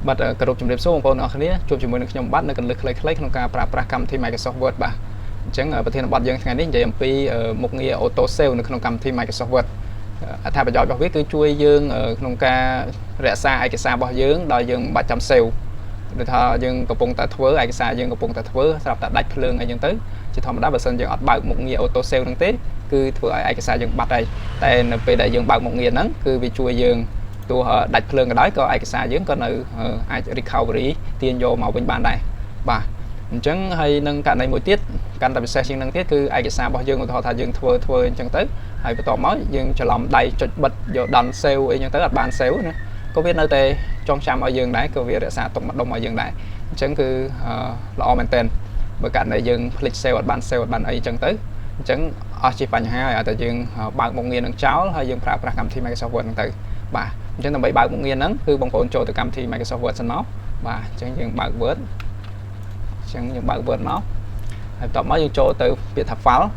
บัดกระดูกจุ่มเรียบสู้ของคนออกนี้จุ่มจุ่มมือหนึ่งขยมบัดในกันลึกคล้ายๆក្នុងការប្រើប្រាស់កម្មវិធី Microsoft Word បាទអញ្ចឹងប្រធានបទយើងថ្ងៃនេះនិយាយអំពីមុខងារ Auto Save នៅក្នុងកម្មវិធី Microsoft Word អត្ថប្រយោជន៍របស់វាគឺជួយយើងក្នុងការរក្សាឯកសាររបស់យើងដោយយើងមិនបាច់ចាំ save ដូចថាយើងកំពុងតែធ្វើឯកសារយើងកំពុងតែធ្វើស្រាប់តែដាច់ភ្លើងអីចឹងទៅជាធម្មតាបើសិនយើងអត់បើកមុខងារ Auto Save ហ្នឹងទេគឺធ្វើឲ្យឯកសារយើងបាត់ហើយតែនៅពេលដែលយើងបើកមុខងារហ្នឹងគឺវាជួយយើងទោះដាច់ភ្លើងក៏ដោយក៏ឯកសារយើងក៏នៅអាច recovery ទាញយកមកវិញបានដែរបាទអញ្ចឹងហើយនឹងករណីមួយទៀតកាន់តែពិសេសជាងនឹងទៀតគឺឯកសាររបស់យើងឧទាហរណ៍ថាយើងធ្វើអញ្ចឹងទៅហើយបន្ទាប់មកយើងច្រឡំដៃចុចបិទយកដល់ save អីចឹងទៅអត់បាន save ណាក៏វានៅតែចងចាំឲ្យយើងដែរក៏វារក្សាទុកម្ដុំឲ្យយើងដែរអញ្ចឹងគឺល្អមែនតើបើករណីយើងភ្លេច save អត់បាន save អត់បានអីចឹងទៅអញ្ចឹងអស់ជាបញ្ហាហើយឲ្យតែយើងបើកមុខងារនឹងចោលហើយយើងប្រើប្រាស់កម្មវិធី Microsoft Word ហ្នឹងទៅបាទអញ្ចឹងដើម្បីបើកមុខងារហ្នឹងគឺបងប្អូនចូលទៅកម្មវិធី Microsoft Word សិនមកបាទអញ្ចឹងយើងបើក Word អញ្ចឹងយើងបើក Word មកហើយបន្ទាប់មកយើងចូលទៅពាក្យថា File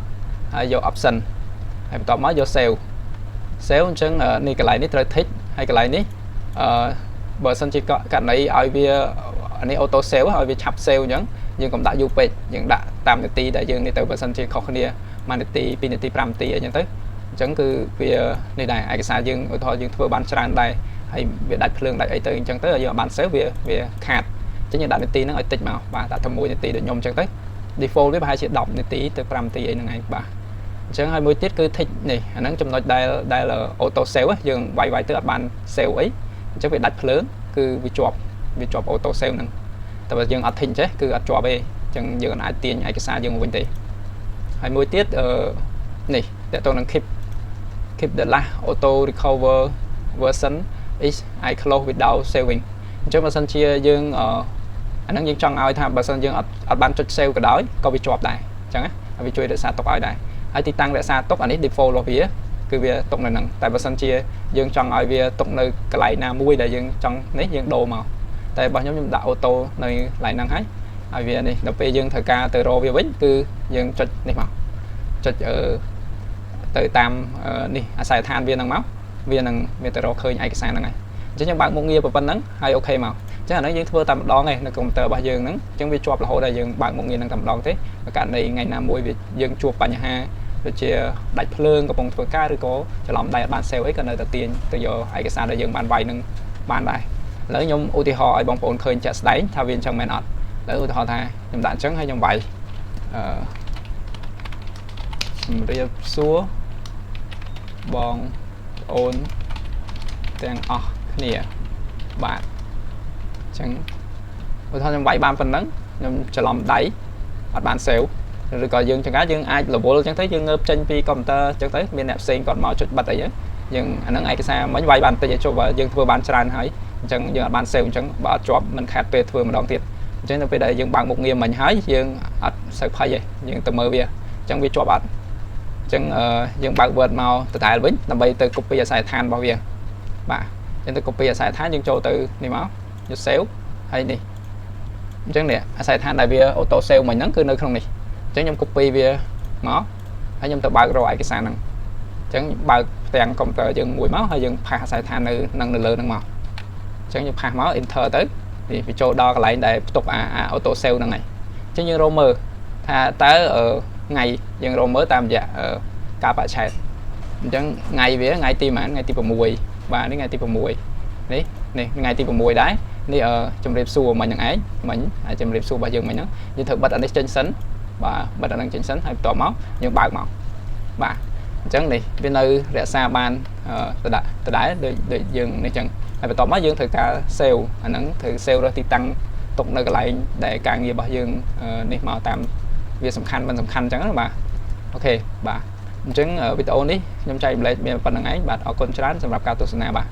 ហើយយក Option ហើយបន្ទាប់មកយក Save អញ្ចឹងនេះកន្លែងនេះត្រូវ Tick ហើយកន្លែងនេះបើសិនជាករណីឲ្យវានេះ Auto Save ឲ្យវាឆាប់ Save អញ្ចឹងយើងកុំដាក់យូរពេកយើងដាក់តាមនាទីដែលយើងនេះទៅបើសិនជាខុសគ្នា1នាទី2នាទី5នាទីអីចឹងទៅអញ្ចឹងគឺវានេះដែរឯកសារយើងឧទាហរណ៍យើងធ្វើបានច្រើនដែរហើយវាដាច់ភ្លើងដាច់អីទៅអញ្ចឹងទៅយើងអត់បាន save វាខាតអញ្ចឹងយើងដាក់នាទីហ្នឹងឲ្យតិចមកបាទដាក់តែ1នាទីដូចខ្ញុំអញ្ចឹងទៅ default វាប្រហែលជា10នាទីទៅ5នាទីអីហ្នឹងឯងបាទអញ្ចឹងហើយមួយទៀតគឺ tick នេះអាហ្នឹងចំណុចដែល auto save យើងវាយទៅអត់បាន save អីអញ្ចឹងវាដាច់ភ្លើងគឺវាជាប់ auto save ហ្នឹងតែបើយើងអត់ tick ចេះគឺអត់ជាប់ទេអញ្ចឹងយើងអាចទាញឯកសារយើងមកវិញទេហើយមួយទៀតនេះតើតើនឹង keep the last auto recover version is I close without saving អញ្ចឹងបើសិនជាយើងអាហ្នឹងយើងចង់ឲ្យថាបើសិនយើងអត់បានចុច save ក៏ដោយក៏វាជាប់ដែរអញ្ចឹងណាវាជួយរក្សាទុកឲ្យដែរហើយទីតាំងរក្សាទុកអានេះ default របស់វាគឺវាទុកនៅហ្នឹងតែបើសិនជាយើងចង់ឲ្យវាទុកនៅកន្លែងណាមួយដែលយើងចង់នេះយើងដូរមកតែរបស់ខ្ញុំដាក់ auto នៅកន្លែងហ្នឹងហើយវានេះដល់ពេលយើងត្រូវការទៅរកវាវិញគឺយើងចុចនេះមកចុចទៅតាមនេះអាស័យដ្ឋានវាហ្នឹងមកវានឹងវាទៅរកឃើញឯកសារហ្នឹងហើយអញ្ចឹងយើងបើកមុខងារប៉ុណ្ណឹងហើយអូខេមកអញ្ចឹងអានេះយើងធ្វើតែម្ដងឯងនៅកុំព្យូទ័ររបស់យើងហ្នឹងអញ្ចឹងវាជាប់រហូតដល់យើងបើកមុខងារហ្នឹងតែម្ដងទេបើករណីថ្ងៃណាមួយវាយើងជួបបញ្ហាដូចជាដាច់ភ្លើងកំពុងធ្វើការឬក៏ច្រឡំដៃអត់បាន save អីក៏នៅតែទាញទៅយកឯកសារដែលយើងបានវាយនឹងបានដែរឥឡូវខ្ញុំឧទាហរណ៍ឲ្យបងប្អូនឃើញជាក់ស្ដែងថាវាអញ្ចឹងមែនអត់ឥឡូវឧទាហរណ៍ថាខ្ញុំដាក់អញ្ចឹងហើយខ្ញុំវាយជំរាបសួរបងប្អូនទាំងអស់គ្នាបាទអញ្ចឹងឧទាហរណ៍ខ្ញុំវាយបានប៉ុណ្ណឹងខ្ញុំច្រឡំដៃអត់បាន save ឬក៏យើងចង្កាយើងអាចរវល់អញ្ចឹងទៅយើងងើបចេញពីកុំព្យូទ័រអញ្ចឹងទៅមានអ្នកផ្សេងគាត់មកចុចបិទអីយើងអាហ្នឹងឯកសារមិញវាយបានតិចឲ្យចុះបើយើងធ្វើបានច្រើនហើយអញ្ចឹងយើងអត់បាន save អញ្ចឹងបើអត់ជាប់មិនខាតពេលធ្វើម្ដងទៀតអញ្ចឹងនៅពេលដែលយើងបើកមុខងារមិញហើយយើងអត់សូវភ័យទេយើងទៅមើលវាអញ្ចឹងវាជាប់អត់អញ្ចឹងយើងបើក Word មកដដែលវិញដើម្បីទៅ copy អាស័យដ្ឋានរបស់វាបាទអញ្ចឹងទៅ copy អាស័យដ្ឋានយើងចូលទៅនេះមកយក save ហើយនេះអញ្ចឹងនេះអាស័យដ្ឋានដែលវា auto save មិញហ្នឹងគឺនៅក្នុងនេះអញ្ចឹងខ្ញុំ copy វាមកហើយខ្ញុំទៅបើករកឯកសារហ្នឹងអញ្ចឹងបើកផ្ទាំងកុំព្យូទ័រយើងមួយមកហើយយើងផាសអាស័យដ្ឋាននៅលើហ្នឹងមកអញ្ចឹងយើងផាសមក enter ទៅនេះវាចូលដល់កន្លែងដែលផ្ទុកអា auto save ហ្នឹងហើយអញ្ចឹងយើងរកមើលថាតើថ្ងៃយើងរកមើលតាមរយៈការបច្ឆេទអញ្ចឹងថ្ងៃវាថ្ងៃទីប៉ុន្មានថ្ងៃទី6បាទនេះថ្ងៃទី6នេះថ្ងៃទី6ដែរនេះជំរាបសួរមិញហ្នឹងឯងមិញហើយជំរាបសួររបស់យើងមិញហ្នឹងយើងត្រូវបិទអានេះចេញសិនបាទបិទអាហ្នឹងចេញសិនហើយបន្ទាប់មកយើងបើកមកបាទអញ្ចឹងនេះវានៅរក្សាបានដដែលដូចយើងនេះចឹងហើយបន្ទាប់មកយើងត្រូវការ save អាហ្នឹងត្រូវ save រកទីតាំងទុកនៅកន្លែងដែលការងាររបស់យើងនេះមកតាមវាសំខាន់មិនសំខាន់អញ្ចឹងណាបាទអូខេបាទអញ្ចឹងវីដេអូនេះខ្ញុំចែករំលែកមានប៉ុណ្្នឹងឯងបាទអរគុណច្រើនសម្រាប់ការទស្សនាបាទ